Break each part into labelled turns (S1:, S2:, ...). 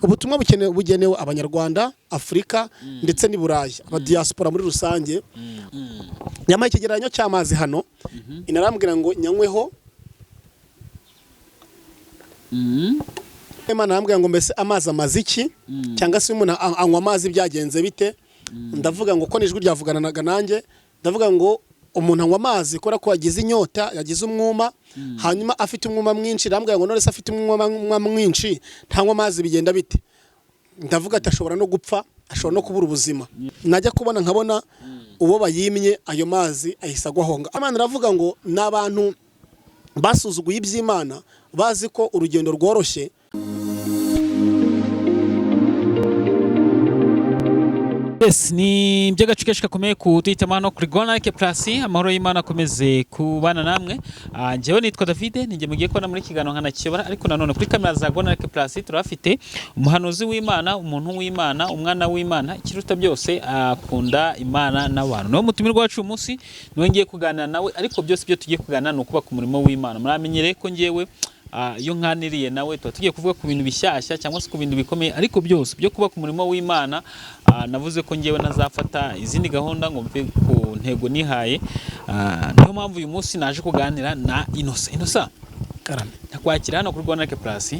S1: ubutumwa bugenewe abanyarwanda, Afrika ndetse n'i Burayi, aba diaspora muri rusange. Nyama ikigeranyo cy'amazi hano inarambwira ngo nyanyweho. Imana arambwira ngo mbese amazi amaziki cyangwa se umuntu anywa amazi byagenze bite. Ndavuga ngo ko nijwi ryavuganaga nanjye, ndavuga ngo umuntu anywa amazi kora ko yagize inyota, yagize umwuma, hanyuma afite umwuma mwinshi. Arambwira ngo none se afite umwuma mwinshi ntanywa amazi bigenda bite. Ndavuga ati ashobora no gupfa, ashobora no kubura ubuzima. Najya kubona nkabona uwo bayimye ayo mazi ahisa agwahonga. Imana iravuga ngo n'abantu basuzuguye iby'Imana, bazi ko urugendo rworoshye.
S2: Yes, ni by'agace kenshi gakomeye kuduhitamo hano kuri Rwanda Like Plus. Amahoro y'Imana akomeze kubana namwe. Njyewe nitwa David, ninjye mugiye kubona muri kiganiro nkanakiyobora, ariko nanone kuri kamera za Rwanda Like Plus turafite umuhanuzi w'Imana, umuntu w'Imana, umwana w'Imana, ikiruta byose akunda Imana n'abantu. Niwo mutumirwa wacu umunsi, niwe ngiye kuganira nawe, ariko byose byo tugiye kuganira no kubaka umurimo w'Imana. Muramenyereye ko ngiyewe iyo nkaniriye nawe tuba tugiye kuvuga ku bintu bishyashya cyangwa se ku bintu bikomeye, ariko byose byo kuba ku murimo w'Imana. Navuze ko ngiyewe nazafata izindi gahunda ngo mve ku ntego nihaye. Niyo mpamvu uyu munsi naje kuganira na Innocent
S1: Karame.
S2: Nakwakira hano kuri Rwanda Like Plus.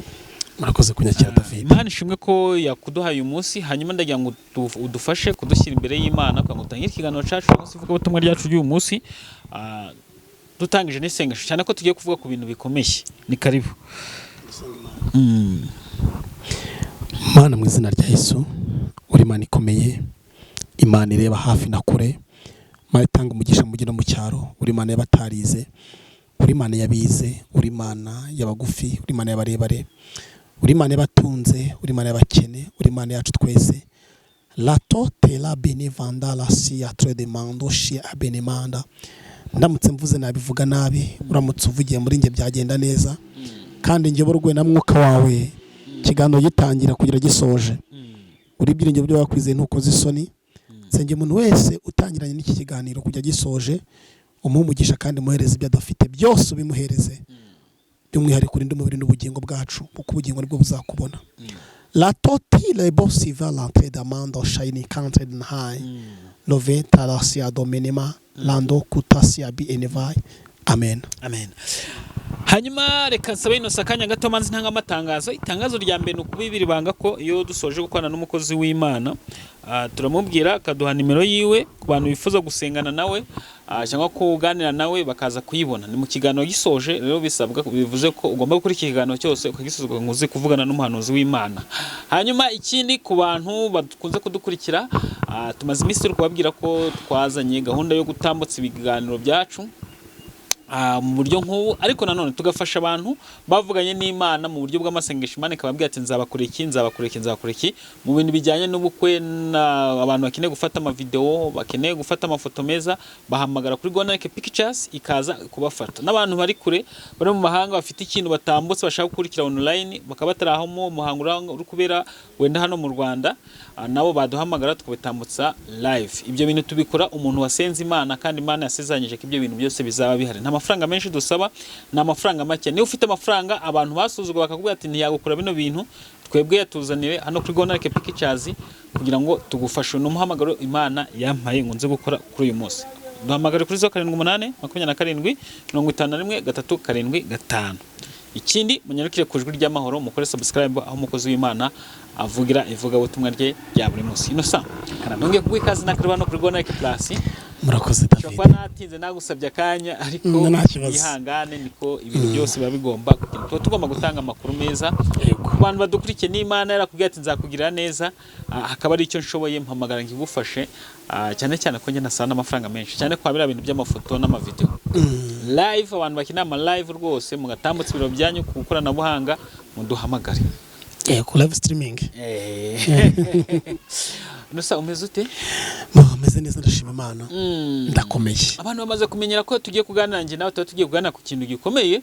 S1: Murakoze kunyakira David.
S2: Imana ishimwe ko yakuduhaye uyu munsi, hanyuma ndagira ngo udufashe kudushyira imbere y'Imana kugira ngo utangire ikiganiro cyacu cyangwa se ivuga ubutumwa ryacu ry'uyu munsi. Dutangije n'isengesho cyane ko tugiye kuvuga ku bintu bikomeye. Ni karibu.
S1: Mana mu izina rya Yesu, uri Imana ikomeye, Imana ireba hafi na kure, Imana itanga umugisha mu gino mu cyaro, uri Imana y'abatarize, uri Imana yabize, uri Imana y'abagufi, uri Imana y'abarebare, uri Imana y'abatunze, uri Imana y'abakene, uri Imana yacu twese. La tote la benevanda la sia tre demando shia benemanda. Ndamutse mvuze nabivuga nabi, uramutse uvugiye muri nge byagenda neza, kandi nge borwe na mwuka wawe kiganiro gitangira kugira gisoje. Uri byiringiro byo wakwizeye ntukoze isoni. Senge umuntu wese utangiranye n'iki kiganiro kujya gisoje, umugisha kandi muhereze ibyo adafite byose ubimuhereze. By'umwihariko urinde umubiri n'ubugingo bwacu, kuko ubugingo nibwo buzakubona. La toti le bossi va l'entrée d'amando shiny country and high. Love tarasia domenema lando kutasia bi enevai. Amen.
S2: Amen. Hanyuma reka nsabe Innocent akanya gato manzi ntanga amatangazo. Itangazo rya mbere no kubibiri banga ko iyo dusoje gukorana n'umukozi w'Imana, turamubwira akaduha nimero yiwe ku bantu bifuza gusengana nawe cyangwa kuganira nawe bakaza kuyibona. Ni mu kiganiro gisoje rero bisabwa, bivuze ko ugomba gukora ikiganiro cyose ukagisuzwa ngo uze kuvugana n'umuhanuzi w'Imana. Hanyuma ikindi ku bantu bakunze kudukurikira, tumaze iminsi turi kubabwira ko twazanye gahunda yo gutambutsa ibiganiro byacu mu buryo nk'ubu, ariko nanone tugafasha abantu bavuganye n'Imana mu buryo bw'amasengesho. Imana ikababwira ati nzabakora iki mu bintu bijyanye n'ubukwe. Abantu bakeneye gufata amavideo, bakeneye gufata amafoto meza, bahamagara kuri Rwanda Like Pictures ikaza kubafata. N'abantu bari kure bari mu mahanga bafite ikintu batambutse bashaka gukurikira online, bakaba bataraho mu muhango uri kubera wenda hano mu Rwanda, nabo baduhamagara tukabitambutsa live. Ibyo bintu tubikora umuntu wasenze Imana, kandi Imana yasezeranyije ko ibyo bintu byose bizaba bihari. Amafaranga menshi dusaba na amafaranga make. Niba ufite amafaranga abantu basuzugwa bakakubwira ati ntiyagukora bino bintu, twebwe yatuzanire hano kuri Rwanda Like Pictures kugira ngo tugufashe n'umuhamagaro Imana yampaye ngo nze gukora kuri uyu munsi. Duhamagare kuri 08 27 51 375. Ikindi munyarukire ku Ijwi ry'Amahoro, mukore subscribe aho umukozi w'Imana avugira ivuga ubutumwa rye bya buri munsi. Innocent nongeye kubikaza na kuri Rwanda Like Plus.
S1: Murakoze David.
S2: Cyakwa natinze nagusabye akanya, ariko ihangane, niko ibintu byose biba bigomba kugira. Tugomba gutanga amakuru meza ku bantu badukurikiye. n'Imana yarakubwiye ati nzakugirira neza, hakaba ari icyo nshoboye mpamagara ngigufashe, cyane cyane ko njye nasana amafaranga menshi cyane kwa bira bintu by'amafoto n'amavideo live. Abantu bakina ama live rwose, mugatambutsa ibiro byanyu ku koranabuhanga, muduhamagare
S1: ku live streaming.
S2: Innocent umeze ute?
S1: Meze neza, ndashima Imana. Ndakomeye. Abantu
S2: bamaze kumenyera ko tugiye kuganira nje nawe, tugiye kuganira ku kintu gikomeye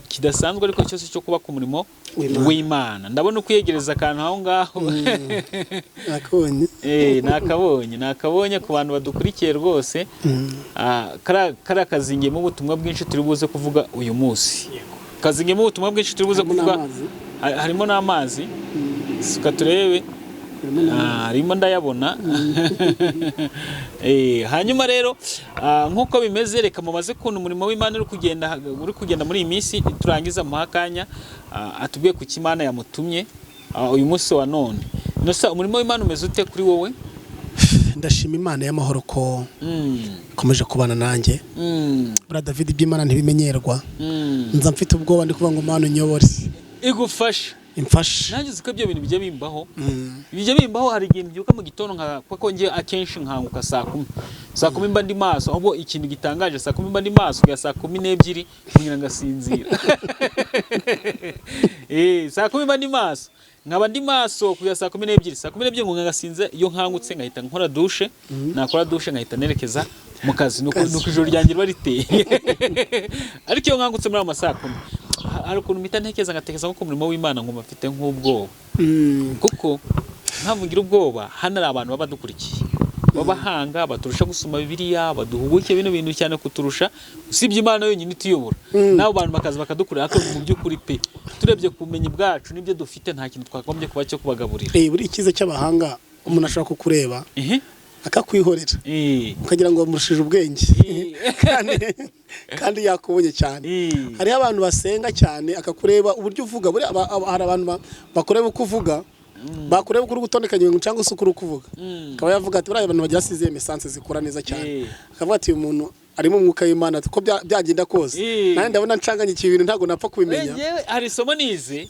S2: kidasanzwe, ariko cyose cyo kuba ku murimo w'Imana. Ndabona ukwiyegereza akantu aho ngaho. Nakabonye ku bantu badukurikiye rwose. Kara kazingiyemo ubutumwa bwinshi turi buze kuvuga uyu munsi. Kazingiyemo ubutumwa bwinshi turi buze kuvuga, harimo n'amazi. suka turebe. Arimo ndayabona. Hanyuma rero nkuko bimeze reka mumaze kuntu umurimo w'Imana uri kugenda muri iyi minsi turangiza mu hakanya atubwiye ku kimana yamutumye uyu munsi wa none. Nosa umurimo w'Imana umeze ute kuri wowe?
S1: Ndashima Imana y'amahoro ko ikomeje kubana nanjye. Bra David iby'Imana ntibimenyerwa. Nza mfite ubwoba ndi kuvuga ngo Mana unyobore.
S2: Igufasha.
S1: Imfasha.
S2: Nanjye ziko ibyo bintu bijya bimbaho. Bijya bimbaho hari igihe mbyuka mu gitondo kuko ngiye akenshi nkanguka saa 10. Saa 10 mba ndi maso ahubwo ikintu gitangaje saa 10 mba ndi maso ya saa 12 ngira ngasinzira. Saa 10 mba ndi maso. Nkaba ndi maso kuya saa 12 saa 12 ngo ngagasinze iyo nkangutse ngahita nkora douche nakora douche ngahita nerekeza mu kazi nuko ijoro ryanjye bariteye. Ariko iyo nkangutse muri amasaa 10 hari ukuntu mpita ngatekereza ko umurimo w'Imana ngo mafite nk'ubwoba. Kuko mpamvu ngira ubwoba hano ari abantu baba dukurikiye babahanga baturusha gusoma Bibiliya baduhuguke bino bintu cyane kuturusha usibye Imana yonyine ituyobora. Nabo bantu bakaza bakadukurira ariko mu by'ukuri pe turebye kumenye bwacu nibyo dufite nta kintu twagombye kuba cyo kubagaburira.
S1: Buri ikize cy'abahanga umuntu ashaka kukureba akakwihorera ukagira ngo murushije ubwenge kandi yakubonye cyane. Hari abantu basenga cyane akakureba uburyo uvuga hari abantu bakureba uko uvuga bakureba kuri gutondekanya ibintu cyangwa se ukuri kuvuga akaba yavuga ati buriya abantu bagira size mesanse zikora neza cyane akavuga ati uyu muntu arimo umwuka w'Imana ko byagenda kose nandi ndabona ncanganye ibintu ntago napfa kubimenya.
S2: Hari somo nize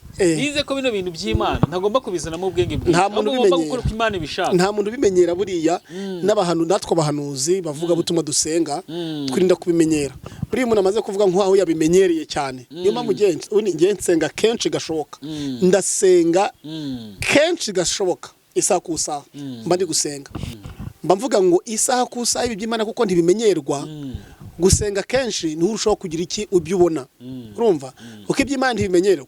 S2: ko bino bintu by'Imana ntagomba kubizana mu bwenge bwe
S1: nta muntu
S2: bimenyera ko Imana ibishaka
S1: nta muntu bimenyera buriya n'abantu natwe abahanuzi bavuga butuma dusenga twirinda kubimenyera buriya umuntu amaze kuvuga nk'aho yabimenyereye cyane niyo mpamvu ngiye nsenga kenshi gashoboka ndasenga kenshi gashoboka isaha ku isaha mba ndi gusenga mba mvuga ngo isaha ku isaha ibi by'Imana kuko ntibimenyerwa gusenga kenshi ni urushaho kugira iki ubyubona urumva uko iby'Imana ntibimenyerwa.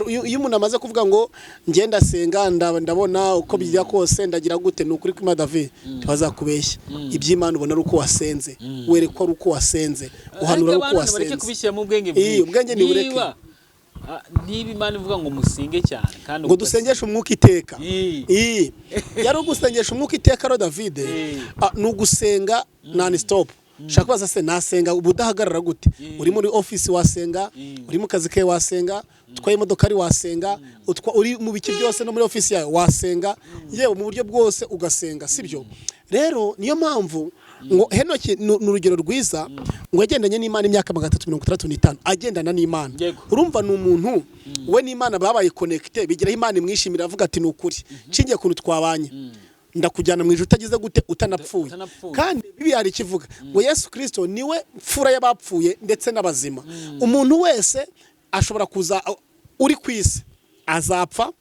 S1: Iyo umuntu amaze kuvuga ngo ngenda senga ndabona uko bijya kose ndagira gute n'ukuri kwa David ntibazakubeshya iby'Imana ubona uko wasenze werekwa uko wasenze uhanura uko wasenze ubwenge ni bureke niba Imana ivuga ngo musinge cyane kandi ngo dusengeshe umwuka iteka yari ugusengesha umwuka iteka ro David ni ugusenga non stop. Shaka baza se nasenga ubudahagarara gute uri muri office wasenga uri mu kazi ke wasenga utwaye imodoka ari wasenga uri mu biki byose no muri office yawe wasenga yewe mu buryo bwose ugasenga sibyo. Rero niyo mpamvu ngo Henoki n'urugero rwiza ngo yagendanye n'Imana imyaka 365 agendana n'Imana. Urumva ni umuntu we n'Imana babaye connected bigira Imana imwishimira avuga ati n'ukuri nshingiye kuntu twabanye ndakujyana mu ijuru utagize gute utanapfuye. Kandi Bibiliya hari kivuga ngo Yesu Kristo niwe mfura y'abapfuye ndetse n'abazima. Umuntu wese ashobora kuza uri kwisi azapfa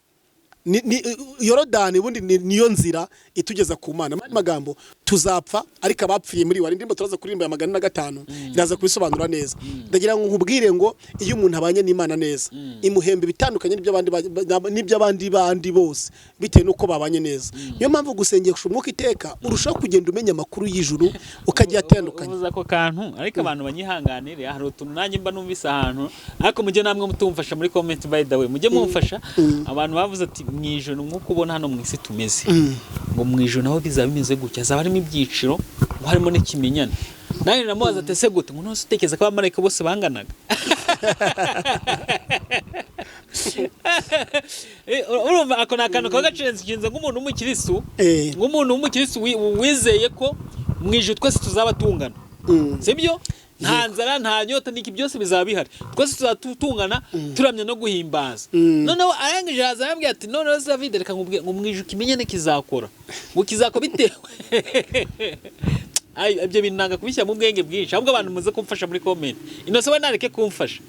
S1: Yorodani bundi niyo nzira itugeza ku Mana. Mani magambo tuzapfa ariko abapfiye muri wari ndimo turaza kuririmba ya 105 iraza kubisobanura neza. Ndagira ngo nkubwire ngo iyo umuntu abanye n'Imana neza imuhembe bitandukanye n'ibyo abandi bose bitewe nuko babanye neza. Niyo mpamvu gusengesha umwuka iteka urushaho kugenda umenya amakuru y'ijuru ukajya atandukanye.
S2: Uvuza ko kantu ariko abantu banyihanganire hari utuntu nanjye mba numvise ahantu ariko mujye namwe mutumfasha muri comment by the way mujye mumfasha abantu bavuze ati mwijoro nkuko ubona hano mu isi tumeze ngo mwijoro naho bizaba bimeze gutya azaba harimo ibyiciro ngo harimo n'ikimenyane nanjye namubaza atese gute ngo nose utekereza ko abamarayika bose banganaga urumva ako nakantu kagacenze nk'umuntu w'umukiristo wizeye ko mwijoro twese tuzaba tungana sibyo nta nzara nta nyota niki byose bizaba bihari twese tuzatungana turamya no guhimbaza. Noneho arangije haza yambwiye ati noneho David reka nkubwiye ngo mwijuru kimenyane kizakora ngo kizakora bitewe ibyo bintu nanga kubishyira mu bwenge bwinshi ahubwo abantu muze kumfasha muri comment inose we nareke kumfasha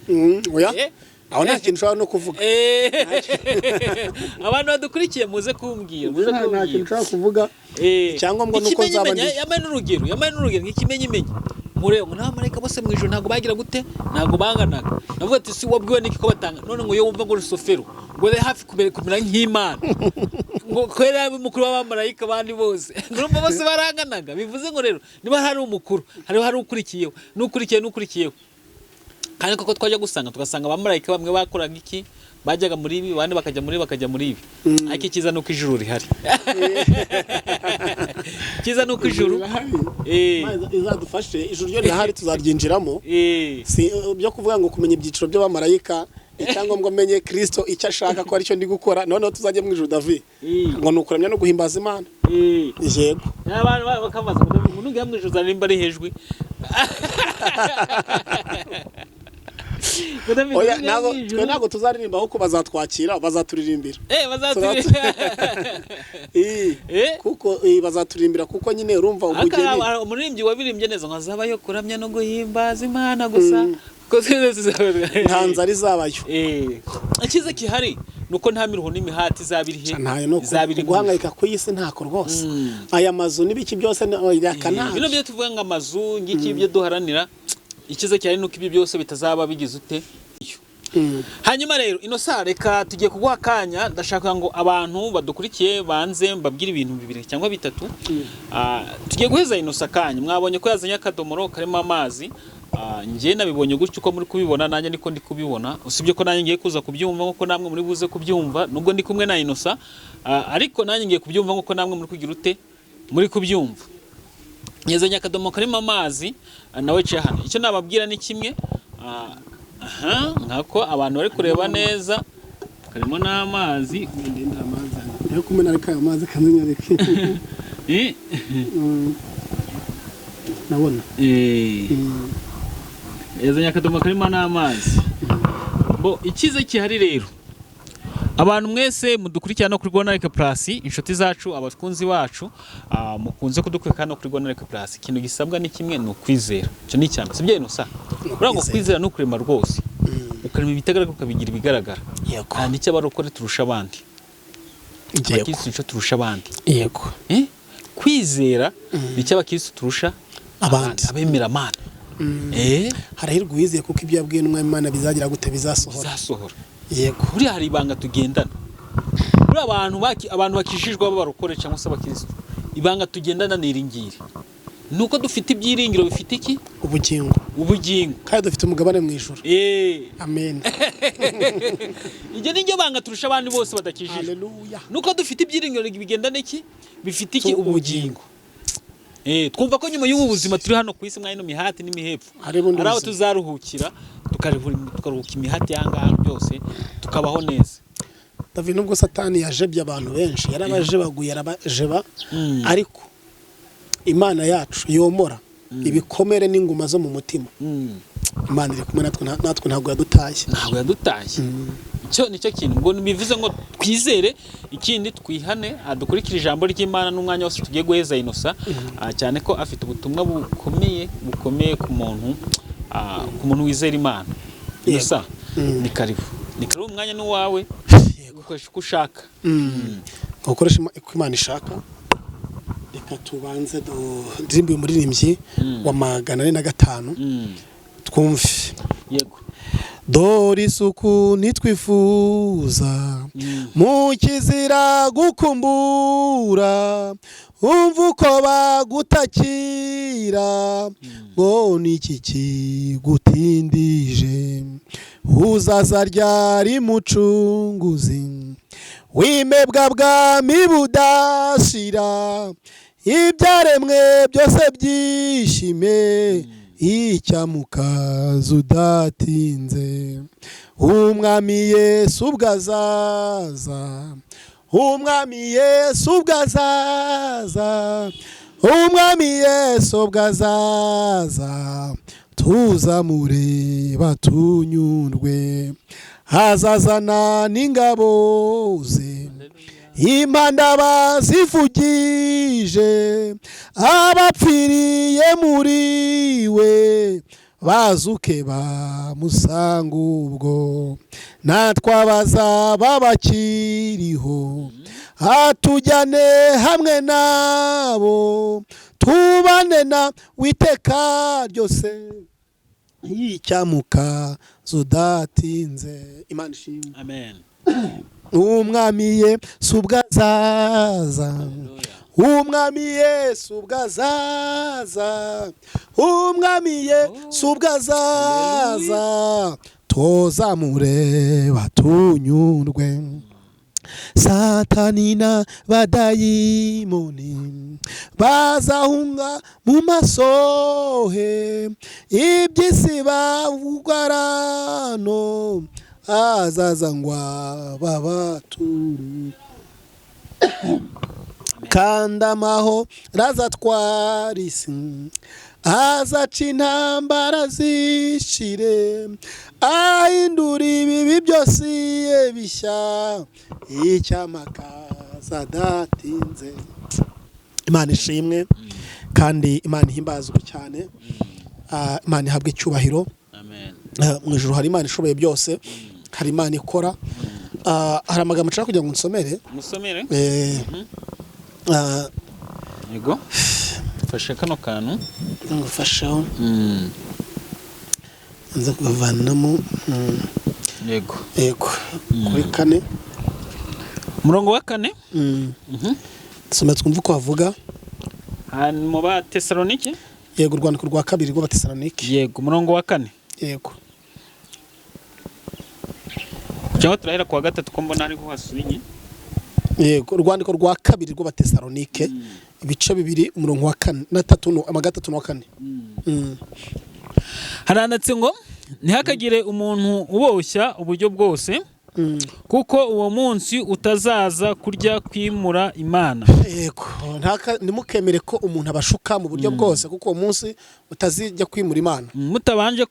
S1: oya aho nta kintu ushobora no kuvuga
S2: abantu badukurikiye muze kumbwira
S1: nta kintu ushobora kuvuga icyangombwa nuko nzaba ndi
S2: yamaye n'urugero nk'ikimenyimenyi murego n'abamarayika bose mu ijuru ntago bagira gute ntago banganaga navuga ati si wabwiwe niki ko batanga none ngo yo wumva ngo rusofero ngo re hafi kumera nk'Imana ngo kwera umukuru w'abamarayika bandi bose urumva bose baranganaga bivuze ngo rero niba hari umukuru hari ukurikiyeho n'ukurikiyeho kandi koko twajya gusanga tugasanga abamarayika bamwe bakoraga iki bajyaga muri ibi abandi bakajya muri ibi ariko ikiza nuko ijuru rihari ikiza nuko ijuru
S1: izadufashe ijuru ryo rihari tuzaryinjiramo si byo kuvuga ngo kumenya ibyiciro by'abamarayika icyangombwa menye Kristo icyo ashaka ko aricyo ndi gukora noneho tuzajye mu ijuru David ngo nukuramya no guhimbaza Imana yego
S2: abantu bakamaza umuntu ngiye mu ijuru zarimba ari hejwe
S1: oya ntabwo tuzaririmba ahubwo bazatwakira bazaturirimbira kuko bazaturirimbira kuko nyine urumva ubugeni
S2: umuririmbyi wabirimbye neza ngo azabayo kuramya no guhimbaza Imana gusa
S1: nta nzara izabayo
S2: ikiza kihari nuko nta miruho n'imihati izabirihe
S1: izabiri guhangayika ku isi ntako rwose aya mazu n'ibiki byose yakana
S2: bino byo tuvuga ngo amazu ngiki ibyo duharanira ikiza cyari nuko ibi byose bitazaba bigize ute hanyuma rero ino saa reka tugiye kuguha akanya ndashaka ngo abantu badukurikiye banze mbabwire ibintu bibiri cyangwa bitatu tugiye guheza ino sakanya mwabonye ko yazanye akadomoro karimo amazi njye nabibonye gutyo uko muri kubibona nanjye niko ndi kubibona usibye ko nanjye ngiye kuza kubyumva nkuko namwe muri buze kubyumva nubwo ndi kumwe na Inosa ariko nanjye ngiye kubyumva nkuko namwe muri kugira ute muri kubyumva yazanye akadomo karimo amazi nawe ciye hano icyo nababwira ni kimwe nkako abantu bari kureba neza karimo n'amazi
S1: ndenda amazi yo kumena ariko amazi kanzinyareke nabona
S2: yazanye akadomo karimo n'amazi bo ikize kihari rero abantu mwese mudukurikirana no kuri Gonareke Plus inshuti zacu abakunzi bacu mukunze kudukurikirana no kuri Gonareke Plus ikintu gisabwa ni kimwe no kwizera cyo ni cyane sibye Inosa urango kwizera no kurema rwose ukarema ibitagaragara ukabigira ibigaragara
S1: yego
S2: nicyo abarokore turusha abandi abakirisitu turusha abandi
S1: yego
S2: kwizera nicyo abakirisitu turusha abandi abemera Imana
S1: harahirwa uwizeye kuko ibyo yabwiye n'umwami Imana bizagira gute bizasohora
S2: yego buri hari ibanga tugendana buri abantu bakishijwe b'abarokore cyangwa se abakirisitu ibanga tugendana niringire nuko dufite ibyiringiro bifite iki ubugingo kandi dufite umugabane mu ijuru amen ijye n'ijye banga turusha abandi bose badakishijwe haleluya nuko dufite ibyiringiro bigendana iki bifite iki ubugingo twumva ko nyuma y'ubu buzima turi hano ku isi mwanya no mihati n'imihepfo araho tuzaruhukira tukaruhuka imihati yangaha byose tukabaho neza
S1: David nubwo Satani yajebye abantu benshi yarabajebaguye yarabajeba ariko Imana yacu yomora ibikomere n'inguma zo mu mutima Imana iri kumwe natwe ntabwo yadutaye icyo nicyo kintu ngo bivuze ngo twizere ikindi twihane dukurikira ijambo ry'Imana n'umwanya wose tugiye guheza Inosa cyane ko afite ubutumwa bukomeye ku muntu wizera Imana Inosa ni karibu umwanya n'uwawe ukoresha uko ushaka ukoresha uko Imana ishaka reka tubanze ndirimbe umuririmbyi wa 405 twumve
S2: yego
S1: dore isuku nitwifuza mu kizira gukumbura umva uko bagutakira ngo niki kigutindije uzaza ryari mucunguzi wimebwa bwami budashira ibyaremwe byose byishime icyamukaza udatinze umwami Yesu ubwazaza umwami Yesu ubwazaza umwami Yesu ubwazaza tuzamureba tunyurwe hazazana n'ingabo ze impanda bazivugije abapfiriye muri we bazuke bamusanga ubwo natwe abazaba bakiriho atujyane hamwe nabo tubane na witeka ryose y'icyamuka zudatinze Imana ishimwe
S2: amen
S1: umwami Yesu ubwazaza umwami Yesu ubwazaza umwami Yesu ubwazaza tuzamureba tunyurwe. Satani n'abadayimoni bazahunga mu maso he, iby'isi bavugarano azaza ngo babature. Kandi amahoro azatwara isi, azaca intambara zishire, ahindura ibibi byose bishya, icyamakaza adatinze. Imana ishimwe kandi Imana ihimbazwe cyane. Imana ihabwe icyubahiro. Mu ijuru hari Imana ishoboye byose, hari Imana ikora. Hari amagambo nshaka kugira ngo nsomere.
S2: Musomere. Yego. Fashe kano kantu.
S1: Ngufashaho. Nza kuvanamo.
S2: Yego.
S1: Yego. Kuri 4.
S2: Murongo wa 4.
S1: Nsome twumva uko bavuga.
S2: Mu ba Tesalonike.
S1: Yego, urwandiko rwa 2 rwa Tesalonike.
S2: Yego, murongo wa 4.
S1: Yego.
S2: Cyangwa turahera kwa 3 ko mbona ari kuhasubiye.
S1: Yego, urwandiko rwa 2 rwa Tesalonike, ibice 2 umurongo wa 4 na 3 amagatatu na 4.
S2: Haranditse ngo ntihakagire umuntu uboshya uburyo bwose, kuko uwo munsi utazaza kurya kwimura Imana.
S1: Yego, nimukemere ko umuntu abashuka mu buryo bwose, kuko uwo munsi utazijya kwimura Imana.
S2: Mutabanje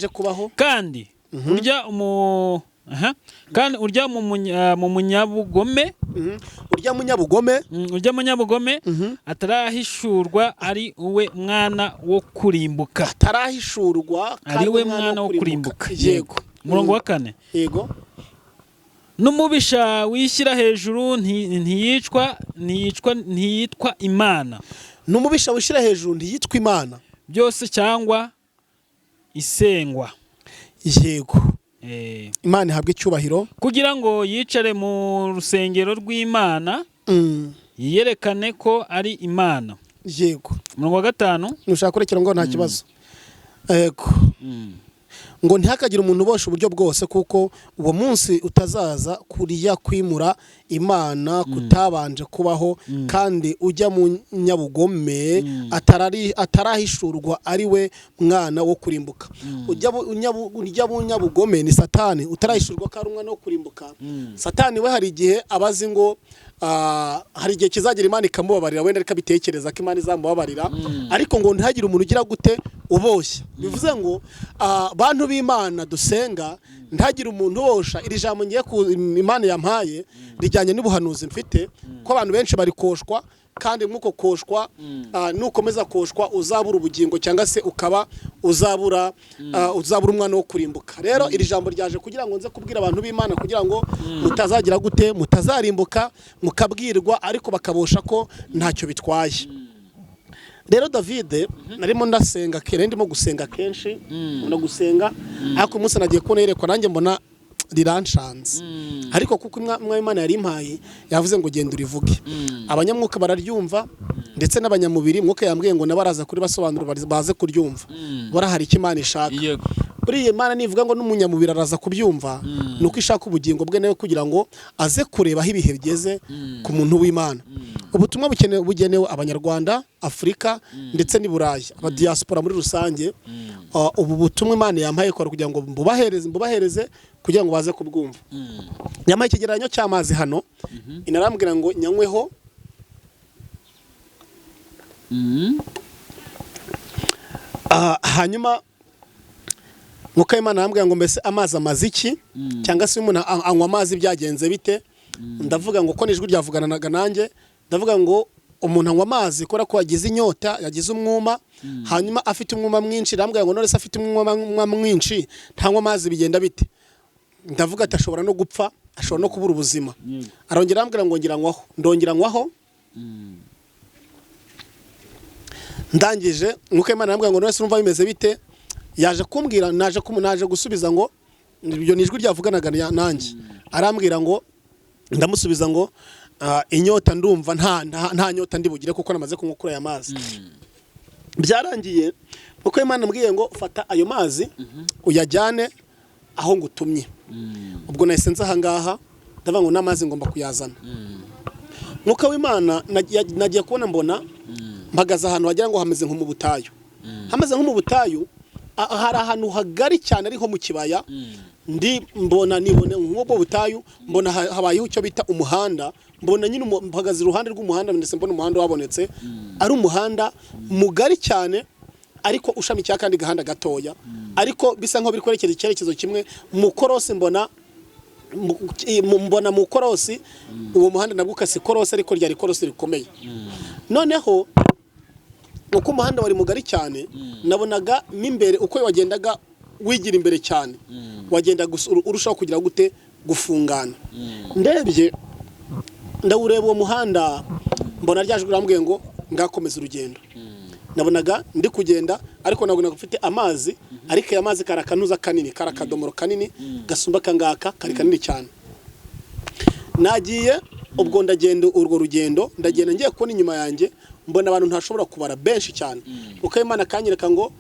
S2: kubaho kandi urya mu munyabugome, urya munyabugome atarahishurwa ari uwe mwana wo kurimbuka.
S1: Ari
S2: we mwana wo kurimbuka.
S1: Yego.
S2: Murongo wa 4.
S1: Yego.
S2: N'umubisha wishyira hejuru ntiyitwa Imana.
S1: N'umubisha wishyira hejuru ntiyitwa Imana.
S2: Byose cyangwa isengwa.
S1: Yego. Imana ihabwe icyubahiro.
S2: Kugira ngo yicare mu rusengero rw'Imana, yerekane ko ari Imana.
S1: Yego.
S2: Murongo wa 5.
S1: Nushaka kurekera ngo nta kibazo. Yego. Ngo ntihakagire umuntu ubosha uburyo bwose, kuko uwo munsi utazaza kuriya kwimura Imana kutabanje kubaho, kandi ujya mu nyabugome atarahishurwa ari we mwana wo kurimbuka. Ujya mu nyabugome ni Satani, utarahishurwa ko ari umwana wo kurimbuka. Satani we hari igihe abazi ngo hari igihe kizagira Imana ikamubabarira, wenda ariko bitekereza ko Imana izamubabarira, ariko ngo ntihagire umuntu ugira gute uboshya. Bivuze ngo bantu b'Imana dusenga, ntihagire umuntu ubosha. Iri jambo ngiye Imana yampaye rijyanye n'ubuhanuzi mfite, ko abantu benshi bari koshwa, kandi nk'uko koshwa nukomeza koshwa uzabura ubugingo, cyangwa se ukaba uzabura umwana wo kurimbuka. Rero iri jambo ryaje kugira ngo nze kubwira abantu b'Imana, kugira ngo mutazagira gute, mutazarimbuka mukabwirwa ariko bakabosha ko ntacyo bitwaye. Rero David narimo ndasenga ndimo gusenga kenshi, no gusenga, ariko umunsi nagiye kubona yerekwa, nanjye mbona riranshanze. Ariko kuko Imana yari impaye yavuze ngo genda urivuge. Abanyamwuka bararyumva, ndetse n'abanyamubiri mwuka yambwiye ngo nabaraza kuri basobanura baze kuryumva. Barahari icyo Imana ishaka. Buriya Imana nivuga ngo n'umunyamubiri araza kubyumva, nuko ishaka ubugingo bwe nawe kugira ngo aze kureba aho ibihe bigeze ku muntu w'Imana. Ubutumwa bugenewe Abanyarwanda, Afurika ndetse n'i Burayi, abadiaspora muri rusange. Ubu butumwa Imana yampaye ko kugira ngo mbubahereze kugira ngo baze kubwumva. Yampaye ikigereranyo cy'amazi hano, inarambwira ngo nyanyweho. Hanyuma nk'uko Imana yambwira ngo mbese amazi amaziki, cyangwa se umuntu anywa amazi byagenze bite. Ndavuga ngo ko nijwi ryavuganaga nanjye, ndavuga ngo umuntu anywa amazi kubera ko yagize inyota, yagize umwuma, hanyuma afite umwuma mwinshi. Ndambwira ngo none se afite umwuma mwinshi ntanywa amazi bigenda bite? Ndavuga ati ashobora no gupfa, ashobora no kubura ubuzima. Arongera arambwira ngo ndongera nywaho. Ndangije nk'uko Imana yambwira ngo none se urumva bimeze bite, yaje kumbwira, naje gusubiza ngo ibyo nijwi ryavuganaga nanjye. Arambwira ngo, ndamusubiza ngo inyota ndumva nta nyota ndi bugire kuko namaze kunywa aya mazi. Byarangiye uko Imana mbwiye ngo fata ayo mazi uyajyane aho ngutumye. Ubwo nahise nza ahangaha ndavuga ngo n'amazi ngomba kuyazana. Mwuka w'Imana nagiye kubona mbona mpagaze ahantu wagira ngo hameze nko mu butayu. Hameze nko mu butayu, hari ahantu hagari cyane ariho mu kibaya. Mbona nk'ubwo butayu, mbona habayeho icyo bita umuhanda. Mbona nyine mpagaze iruhande rw'umuhanda, ndetse mbona umuhanda wabonetse, ari umuhanda mugari cyane ariko ushamikiye kandi gahanda gatoya, ariko bisa nko biri kwerekeza icyerekezo kimwe. Mu korosi mbona mu korosi, uwo muhanda nabwo ukase korosi, ariko ryari korosi rikomeye. Noneho uko umuhanda wari mugari cyane, nabonaga n'imbere uko wagendaga wigira imbere cyane, wagenda urushaho kugira gute gufungana. Ndebye ndawureba uwo muhanda, mbona ryajwe rambwiye ngo ngakomeza urugendo. Nabonaga ndi kugenda, ariko nabonaga ufite amazi, ariko ya mazi karakanuza kanini, karakadomoro kanini gasumba kangaka, kari kanini cyane. Nagiye ubwo ndagenda urwo rugendo, ndagenda ngiye kubona inyuma yanjye, mbona abantu ntashobora kubara benshi cyane. Uko Imana kanyereka ngo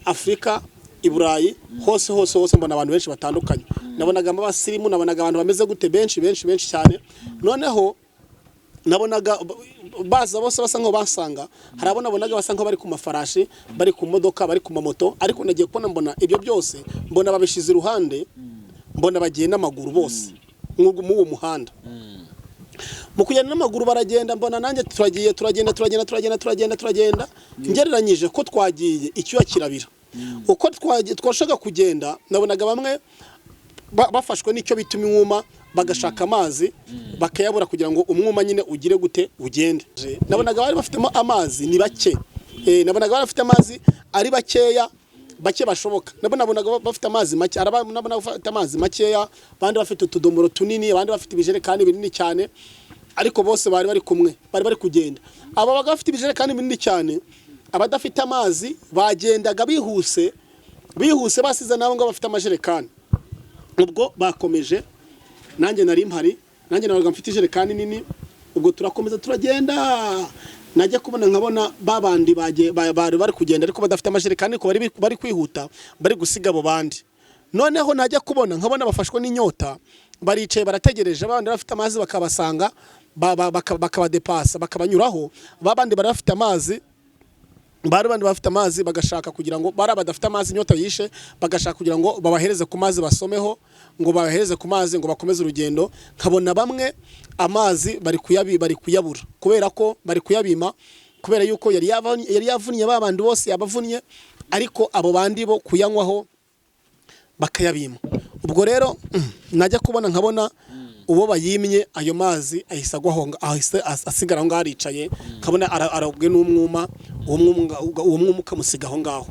S1: Afrika, Iburayi, hose mbona abantu benshi batandukanye. Nabonaga abasirimu, nabonaga abantu bameze gute benshi cyane. Noneho nabonaga baza bose basa nko basanga, nabonaga basa nko bari ku mafarashi, bari ku modoka, bari ku mamoto, ariko nagiye kubona mbona ibyo byose, mbona babishize iruhande, mbona bagiye n'amaguru bose mu uwo muhanda. Mu kugenda n'amaguru baragenda, mbona nanjye turagenda, ngereranyije ko twagiye icyuya kirabira. Uko twashaka kugenda, nabonaga bamwe bafashwe n'icyo bituma umwuma, bagashaka amazi bakayabura kugira ngo umwuma nyine ugire gute ugende. Nabonaga bari bafitemo amazi ni bake, nabonaga bari bafite amazi ari bakeya, bake bashoboka. Nabonaga bafite amazi make, nabonaga bafite amazi makeya, abandi bafite utudomoro tunini, abandi bafite ibijerekani binini cyane, ariko bose bari kumwe, bari kugenda. Aba baga bafite ibijerekani binini cyane, abadafite amazi bagendaga bihuse basize nabo ngo bafite amajerekani. Ubwo bakomeje, nanjye nari mpari, nanjye nabaga mfite ijerekani nini. Ubwo turakomeza turagenda, najya kubona nkabona babandi bari kugenda ariko badafite amajerekani, ko bari kwihuta, bari gusiga abo bandi. Noneho najya kubona nkabona bafashwe n'inyota, baricaye barategereje, abandi bafite amazi bakabasanga, bakabadepasa, bakabanyuraho. Babandi bari bafite amazi, bandi bafite amazi bagashaka kugira ngo badafite amazi, inyota yishe, bagashaka kugira ngo babahereze ku mazi basomeho, ngo babahereze ku mazi ngo bakomeze urugendo. Nkabona bamwe amazi bari kuyabura, kubera ko bari kuyabima, kubera yuko yari yavunnye babandi bose yabavunnye, ariko abo bandi bo kuyanywaho bakayabima. Ubwo rero najya kubona nkabona uwo bayimye ayo mazi ahise agwaho, ahise asigara ngo aricaye, nkabona arabwe n'umwuma, uwo mwuma ukamusiga aho ngaho,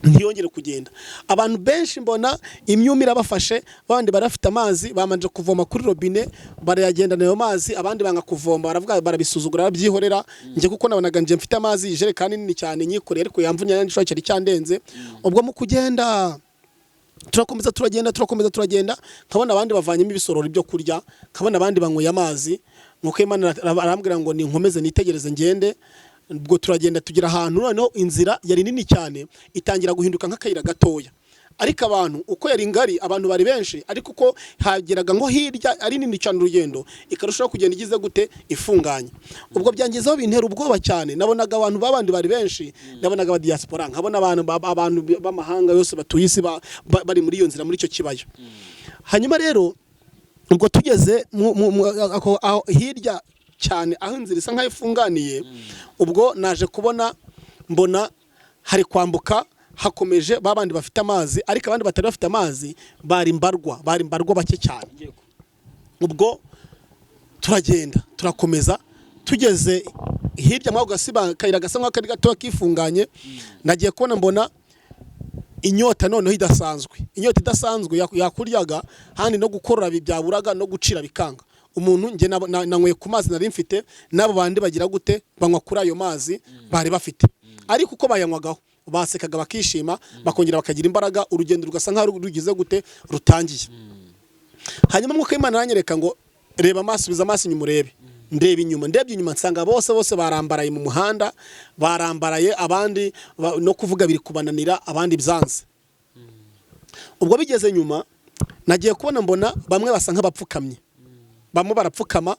S1: ntiyongere kugenda. Abantu benshi mbona imyumira bafashe, abandi barafite amazi, bamanje kuvoma kuri robine, barayagenda nayo mazi, abandi banga kuvoma, baravuga barabisuzugura, babyihorera. Nje kuko nabonaga nje mfite amazi ijerekani nini cyane nyikoreye, ariko yamvunya n'ishwa cyari cyandenze. Ubwo mu kugenda turakomeza turagenda, nkabona abandi bavanyemo ibisorori byo kurya, nkabona abandi banyoye amazi. Nuko Imana arambwira ngo ninkomeze nitegereze ngende. Ubwo turagenda tugira ahantu, noneho inzira yari nini cyane, itangira guhinduka nk'akayira gatoya, ariko abantu uko yari ngari, abantu bari benshi, ariko uko hageraga ngo hirya ari nini cyane urugendo, ikarushaho kugenda igize gute ifunganye. Ubwo byangizeho bintera ubwoba cyane. Nabonaga abantu babandi bari benshi, nabonaga aba diaspora, nkabona abantu b'amahanga yose batuye isi bari muri iyo nzira, muri icyo kibaya. Hanyuma rero ubwo tugeze aho hirya cyane, aho inzira isa nkaho ifunganiye, ubwo naje kubona mbona hari kwambuka hakomeje babandi bafite amazi, ariko abandi batari bafite amazi bari mbarwa bake cyane. Ubwo turagenda turakomeza, tugeze hirya mwaho gasiba kayira gasa nkaho kari gato kifunganye, nagiye kubona mbona inyota noneho idasanzwe yakuryaga, handi no gukorora byaburaga, no gucira bikanga. Umuntu nge nanyweye ku mazi nari mfite, nabo bandi bagira gute banywa kuri ayo mazi bari bafite, ariko uko bayanywagaho basekaga bakishima, bakongera bakagira imbaraga, urugendo rugasa nkaho rugize gute rutangiye. Hanyuma mwuka Imana aranyereka ngo reba amaso, biza amaso inyuma urebe. ndebye inyuma nsanga bose barambaraye mu muhanda, barambaraye, abandi no kuvuga biri kubananira, abandi byanze. Ubwo bigeze nyuma nagiye kubona mbona bamwe basa nk'abapfukamye, bamwe barapfukama,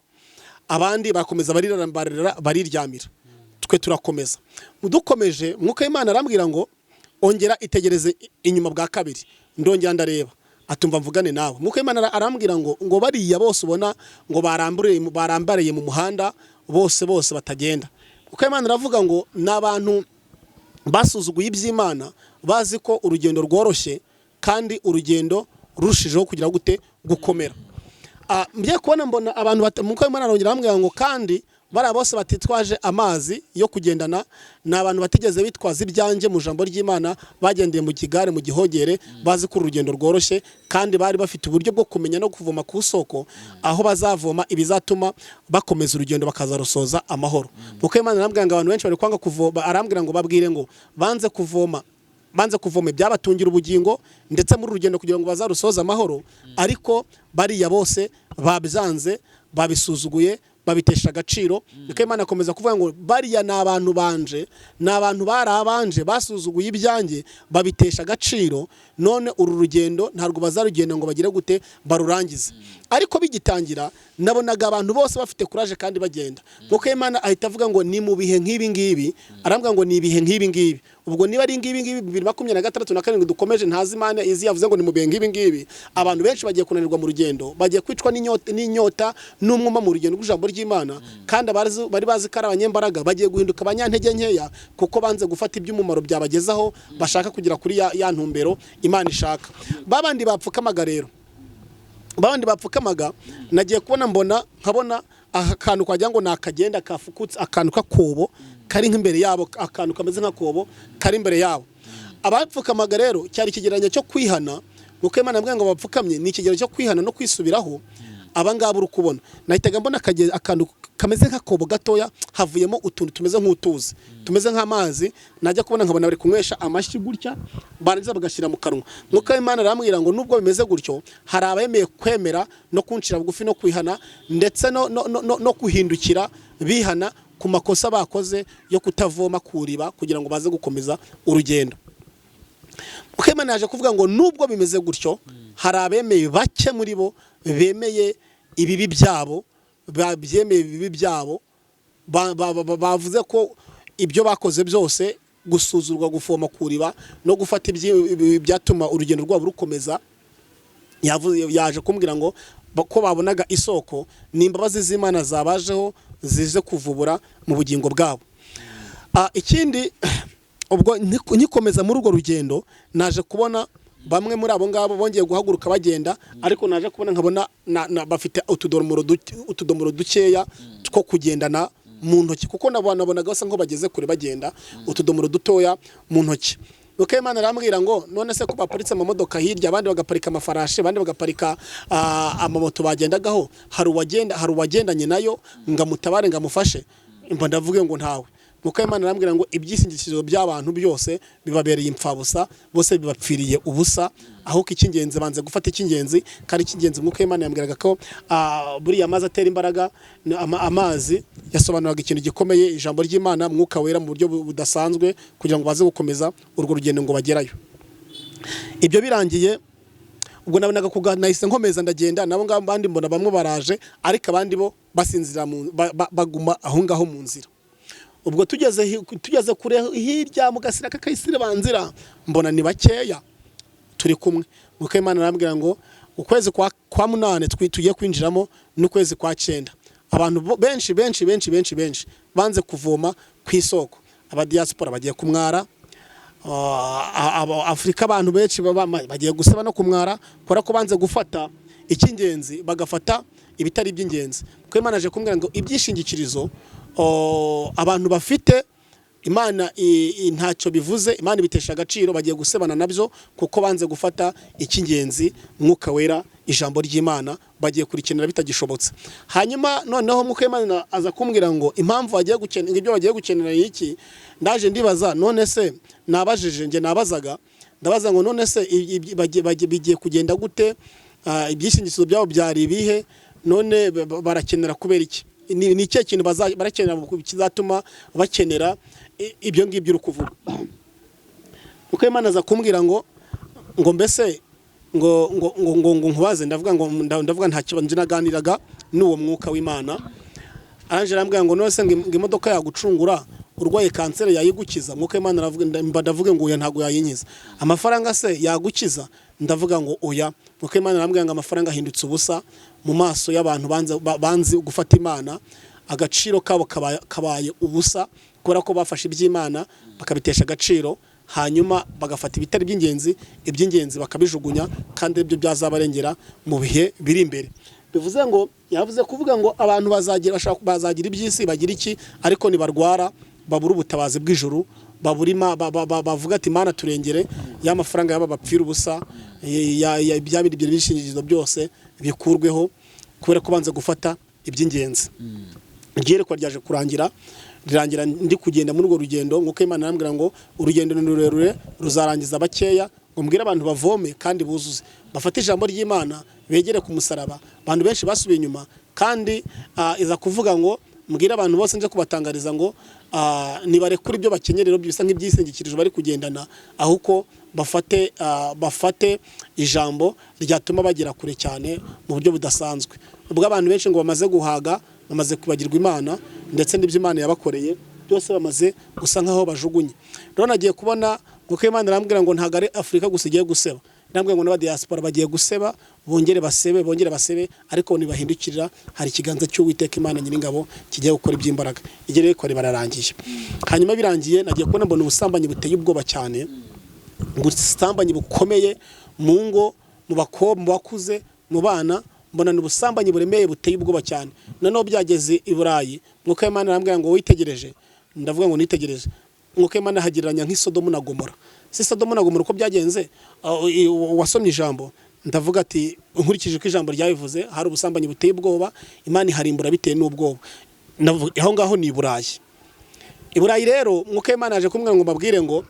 S1: abandi bakomeza bariryamira. Twe turakomeza, mudukomeje Mwuka w'Imana arambwira ngo ongera itegereze inyuma bwa kabiri. Ndongera ndareba, atumva mvugane nawe. Mwuka w'Imana arambwira ngo bariya bose ubona ngo barambariye mu muhanda, bose batagenda. Mwuka w'Imana aravuga ngo n'abantu basuzuguye iby'Imana, bazi ko urugendo rworoshye kandi urugendo rushijeho kugira gute gukomera. Mbiye kubona mbona abantu Mwuka w'Imana arongera arambwira ngo kandi bara bose batitwaje amazi yo kugendana, n'abantu batigeze bitwaza ibyanjye mu jambo ry'Imana, bagendeye mu kigare mu gihogere, bazi ko urugendo rworoshye kandi bari bafite uburyo bwo kumenya no kuvoma ku soko aho bazavoma ibizatuma bakomeza urugendo bakazarusoza amahoro. Kuko Imana arambwira ngo abantu benshi bari kwanga kuvoma, arambwira ngo babwire ngo banze kuvoma byabatungira ubugingo ndetse muri urugendo kugira ngo bazarusoza amahoro, ariko bariya bose babyanze, babisuzuguye, babitesha agaciro. Niko Imana akomeza kuvuga ngo bariya n'abantu banje, n'abantu barabanje basuzuguye ibyanjye, babitesha agaciro, none uru rugendo ntabwo bazarugenda ngo bagire gute barurangize. Ariko bigitangira nabonaga abantu bose bafite courage kandi bagenda. Kuko Imana ahita avuga ngo ni mu bihe nk'ibi ngibi, arambwa ngo ni ibihe nk'ibi ngibi. Ubwo niba ari ngibi 2026 na 7 dukomeje, ntazi Imana izi yavuze ngo ni mu bihe nk'ibi ngibi, abantu benshi bagiye kunanirwa mu rugendo, bagiye kwicwa n'inyota n'umwuma mu rugendo rw'ijambo ry'Imana, kandi bari bazi ko ari abanyembaraga bagiye guhinduka abanyantege nkeya, kuko banze gufata iby'umumaro byabagezaho, bashaka kugira kuri ya ntumbero Imana ishaka. Babandi bapfukamaga rero, babandi bapfukamaga nagiye kubona mbona nkabona akantu kwagira ngo nakagenda kafukutse, akantu kakobo kari nk'imbere yabo, akantu kameze nk'akobo kari imbere yabo. Abapfukamaga rero cyari ikigereranyo cyo kwihana. Nuko Imana yambwiye ngo bapfukamye ni ikigereranyo cyo kwihana no kwisubiraho. Abangaba uri kubona nahitaga mbona akantu kameze nk'akobo gatoya, havuyemo utuntu tumeze nk'utuzi, tumeze nk'amazi. Najya kubona nkabona bari kunywesha amashyi gutya, barangiza bagashyira mu kanwa. Nuko Imana arambwira ngo nubwo bimeze gutyo, hari abemeye kwemera no kunshira bugufi no kwihana, ndetse no kuhindukira bihana ku makosa bakoze yo kutavoma kuriba kugira ngo baze gukomeza urugendo. Nuko Imana yaje kuvuga ngo nubwo bimeze gutyo, hari abemeye bake muri bo bemeye ibibi byabo, babyemeye ibibi byabo, bavuze ko ibyo bakoze byose, gusuzurwa, gufoma kuriba no gufata ibyatuma urugendo rwabo rukomeza, yaje kumbwira ngo ko babonaga isoko n'imbabazi z'Imana zabajeho zize kuvubura mu bugingo bwabo. Ikindi ubwo nyikomeza muri urwo rugendo, naje kubona bamwe muri abo ngabo bongeye guhaguruka bagenda, ariko naje kubona nkabona bafite utudomoro dukeya two kugendana mu ntoki, kuko nabonaga basa nko bageze kure bagenda utudomoro dutoya mu ntoki. Nuko Imana arambwira ngo none se ko baparitse amamodoka hirya, abandi bagaparika amafarashi, abandi bagaparika amamoto bagendagaho, hari uwagendanye nayo ngamutabare ngamufashe, mba ndavuge ngo ntawe. Nuko Imana arambwira ngo ibyisingikirizo by'abantu byose bibabereye impfabusa, bose bibapfiriye ubusa, aho icy'ingenzi banze gufata icy'ingenzi. Kandi icy'ingenzi Nuko Imana yambwiraga ko buriya amazi atera imbaraga, amazi yasobanuraga ikintu gikomeye, ijambo ry'Imana, Mwuka Wera mu buryo budasanzwe, kugira ngo baze gukomeza urwo rugendo ngo bagerayo. Ibyo birangiye, ubwo nabonaga nahise nkomeza ndagenda, nabo ngabo bandi mbona bamwe baraje, ariko abandi bo basinzira baguma aho ngaho mu nzira. Ubwo tugeze kure hirya mu gasira k'akayisire banzira, mbona ni bakeya turi kumwe. Nuko Imana arambwira ngo ukwezi kwa 8 tugiye kwinjiramo n'ukwezi kwa 9, abantu benshi banze kuvoma ku isoko. Abadiaspora bagiye kumwara, Afrika abantu benshi bagiye gusaba no kumwara, kora ko banze gufata icy'ingenzi, bagafata ibitari by'ingenzi. Kuko Imana aje kumbwira ngo ibyishingikirizo abantu bafite Imana ntacyo bivuze, Imana bitesha agaciro, bagiye gusebana nabyo kuko banze gufata icy'ingenzi, Mwuka Wera, ijambo ry'Imana, bagiye kurikenera bitagishobotse. Hanyuma noneho Mwuka Imana aza kumbwira ngo impamvu bagiye gukenera ibyo bagiye gukenera iki. Ndaje ndibaza, none se nabajije nge nabazaga, ndabaza ngo none se bigiye kugenda gute, ibyishingikirizo byabo byari ibihe, none barakenera kubera iki. ni cyo kintu barakenera kizatuma bakenera ibyo ngibyo uri kuvuga. Uko Imana aza kumbwira ngo mbese ngo nkubaze, ndavuga nta kibazo naganiraga n'uwo mwuka w'Imana. Aranje arambwira ngo nose ngo imodoka yagucungura urwaye kanseri yayigukiza. Mwuka w'Imana ndavuga ngo oya ntago yayinyiza. Amafaranga se yagukiza? Ndavuga ngo oya. Mwuka w'Imana arambwira ngo amafaranga ahindutse ubusa mu maso y'abantu banzi gufata Imana, agaciro kabo kabaye ubusa kubera ko bafashe iby'Imana bakabitesha agaciro, hanyuma bagafata ibitari by'ingenzi, iby'ingenzi bakabijugunya, kandi ibyo byazabarengera mu bihe biri imbere. Bivuze ngo yavuze kuvuga ngo abantu bazagira iby'isi, bagira iki, ariko nibarwara babura ubutabazi bw'ijuru, bavuga ati Imana turengere, ya mafaranga yaba bapfira ubusa, byabiri by'ibishingirizo byose bikurweho, kubera ko banze gufata iby'ingenzi. Igerekwa ryaje rirangira ndi kugenda muri urwo rugendo. Nk'uko Imana arambwira ngo urugendo ni rurerure, ruzarangiza bakeya, ngo mbwire abantu bavome kandi buzuze, bafate ijambo ry'Imana, begere ku musaraba. Abantu benshi basubiye inyuma, kandi iza kuvuga ngo mbwire abantu bose nje kubatangariza ngo nibarekure ibyo bakenyerero bisa nk'ibyisingikirije bari kugendana, ahuko bafate ijambo ryatuma bagera kure cyane mu buryo budasanzwe. Ubwo abantu benshi ngo bamaze guhaga, bamaze kwibagirwa Imana ndetse n'ibyo Imana yabakoreye byose bamaze gusa nkaho bajugunye. Rero nagiye kubona kuko Imana arambwira ngo ntago ari Afrika gusa igiye guseba, ndambwira ngo n'aba diaspora bagiye guseba, bongere basebe, ariko nibahindukirira hari ikiganza cy'Uwiteka Imana Nyiringabo kigiye gukora iby'imbaraga. Igereye ko bararangiye. Hanyuma birangiye nagiye kubona mbona ubusambanyi buteye ubwoba cyane, ubusambanyi bukomeye mu ngo, mu bakobwa, mu bakuze, mu bana. Mbona n'ubusambanyi buremeye buteye ubwoba cyane. Noneho byageze i Burayi. Mwuka w'Imana arambwira ngo witegereje, ndavuga ngo nitegereje. Mwuka w'Imana hagiranya nk'isodomu na Gomora. Si Sodomu na Gomora uko byagenze, wasomye ijambo, ndavuga ati nkurikije ko ijambo ryabivuze, hari ubusambanyi buteye ubwoba, Imana iharimbura bitewe n'ubwoba. Aho ngaho ni i Burayi. I Burayi rero Mwuka w'Imana yaje kumbwira ngo mbabwire ngo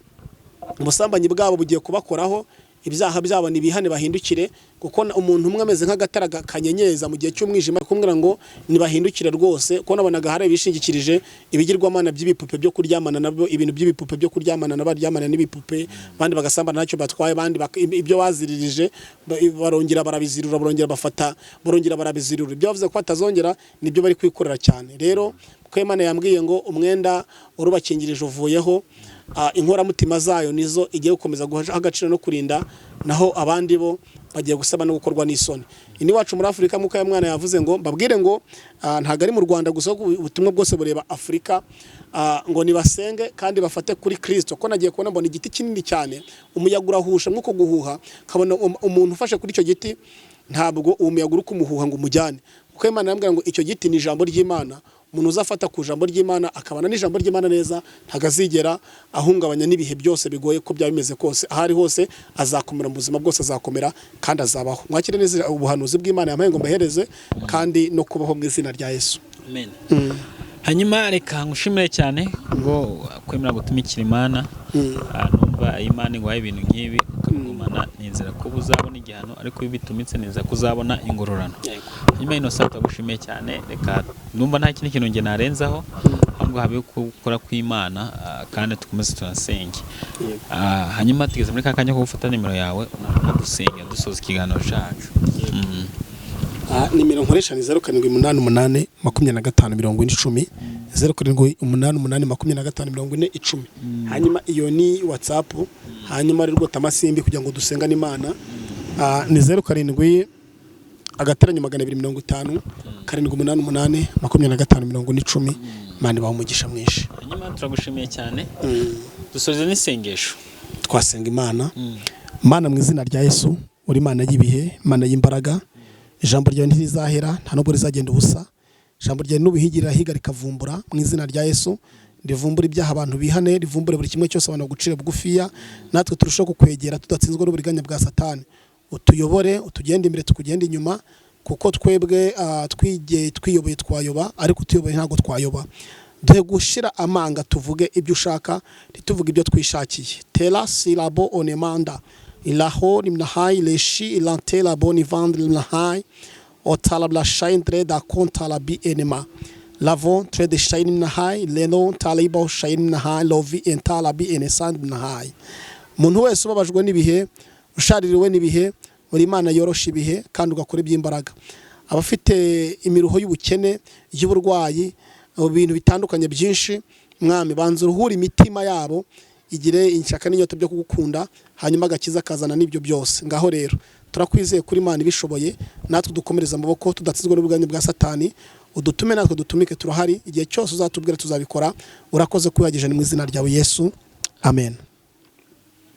S1: ubusambanyi bwabo bugiye kubakoraho, ibyaha byabo nibihane bahindukire, kuko umuntu umwe ameze nk'agatara kanyenyeza mu gihe cy'umwijima. Kumbwira ngo nibahindukire rwose, kuko nabonaga hari bishingikirije ibigirwamana by'ibipupe byo kuryamana nabyo, ibintu by'ibipupe byo kuryamana n'abaryamana n'ibipupe, bandi bagasambana nacyo batwaye, bandi ibyo baziririje barongera barabizirura, barongera barabizirura. Ibyo bavuze ko batazongera nibyo bari kwikorera cyane. Rero kuko Imana yambwiye ngo umwenda urubakingirije uvuyeho, inkoramutima zayo nizo igiye gukomeza guha agaciro no kurinda, naho abandi bo bagiye gusaba no gukorwa n'isoni. Ini wacu muri Afrika muka ya mwana yavuze ngo mbabwire ngo ntago ari mu Rwanda gusa, ubutumwa bwose bureba Afrika, ngo nibasenge kandi bafate kuri Kristo. Ko nagiye kubona mbona igiti kinini cyane, umuyaga urahusha nk'uko guhuha, kabona umuntu ufashe kuri icyo giti, ntabwo uwo muyaga uri kumuhuha ngo umujyane. Kuko Imana yambwira ngo icyo giti ni ijambo ry'Imana, umuntu uzafata ku ijambo ry'Imana akabana n'ijambo ry'Imana neza, ntagazigera ahungabanya n'ibihe byose bigoye ko byaba bimeze kose. Ahari hose azakomera, mu buzima bwose azakomera kandi azabaho. Mwakire neza ubuhanuzi bw'Imana yampaye ngo mbahereze, kandi no kubaho mu izina rya Yesu.
S2: Amen. Hanyuma reka ngushimire cyane ngo kwemera gutumikira Imana. Numva Imana ingwaye ibintu nk'ibi ukabigumana, ninzira ko uzabona igihano, ariko iyo bitumitse neza kuzabona ingororano. Hanyuma Innocent agushimiye cyane, reka numva nta kindi kintu nge narenzaho, ahubwo habe gukora kw'Imana, kandi tukomeze turasenge. Hanyuma tugeze muri kakanya ko gufata nimero yawe unadusenga dusoza ikiganiro cyacu.
S1: Nimero nkoresha ni 0788 25 0788 hanyuma iyo ni WhatsApp, hanyuma rero Tamasimbi kugira ngo dusenga n'Imana, ni 07 agateranyo 250 788 25 Imana ibaha umugisha mwinshi.
S2: Hanyuma turagushimiye cyane, dusoze n'isengesho.
S1: Twasenga Imana. Mana mu izina rya Yesu, uri Imana y'ibihe, Imana y'imbaraga, ijambo ryawe ntirizahera, nta nubwo rizagenda ubusa. Ijambo ryawe n'ubihigirira higa rikavumbura, mu izina rya Yesu rivumbura ibyaha abantu bihane, rivumbure buri kimwe cyose abantu gucira bugufiya, natwe turushaho kukwegera tudatsinzwe n'uburiganya bwa Satani. Utuyobore, utugende imbere tukugende inyuma, kuko twebwe twiyoboye twayoba, ariko utuyoboye ntabwo twayoba. Duhe gushira amanga tuvuge ibyo ushaka, ntituvuge ibyo twishakiye. Tela silabo onemanda ilaho nimnahai leshi ilantela boni vendre nimnahai otalabla shaindre da kontala bi enema. Lavo trade shine na high leno talibo shine na high lovi entalabi enesand na high. Umuntu wese ubabajwe n'ibihe, ushaririwe n'ibihe, uri Imana yorosha ibihe kandi ugakora iby'imbaraga. Abafite imiruho y'ubukene, y'uburwayi, ibintu bitandukanye byinshi, mwami banza uruhura imitima yabo igire inshaka n'inyota byo kugukunda, hanyuma agakiza kazana n'ibyo byose. Ngaho rero turakwizeye kuri Imana ibishoboye, natwe dukomereza amaboko tudatsizwe n'ubuganye bwa Satani, udutume natwe dutumike, turahari igihe cyose uzatubwira tuzabikora. Urakoze kwihagije mu izina ryawe Yesu, amen.